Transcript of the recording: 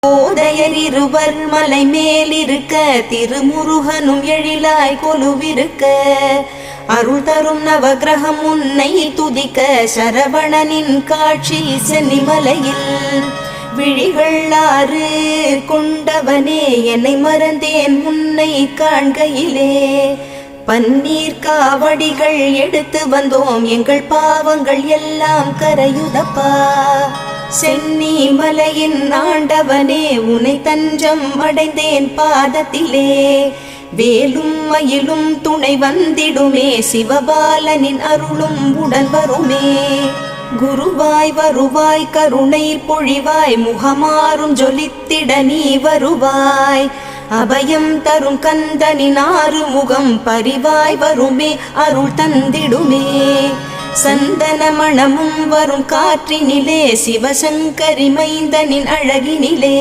போதையர் இருவர் மலை மேலிருக்க திருமுருகனும் எழிலாய் கொலுவிருக்க அருள் தரும் நவகிரகம் உன்னை துதிக்க சரவணனின் காட்சி சென்னிமலையில் விழிகள் ஆறு கொண்டவனே என்னை மறந்தேன் உன்னை காண்கையிலே பன்னீர் காவடிகள் எடுத்து வந்தோம் எங்கள் பாவங்கள் எல்லாம் கரையுதப்பா சென்னி மலையின் ஆண்டவனே உன்னை தஞ்சம் அடைந்தேன் பாதத்திலே வேலும் மயிலும் துணை வந்திடுமே சிவபாலனின் அருளும் உடன் வருமே குருவாய் வருவாய் கருணை பொழிவாய் முகமாறும் ஜொலித்திட நீ வருவாய் அபயம் தரும் கந்தனின் ஆறு முகம் பரிவாய் வருமே அருள் தந்திடுமே சந்தன மணமும் வரும் காற்றினிலே சிவசங்கரி மைந்தனின் அழகினிலே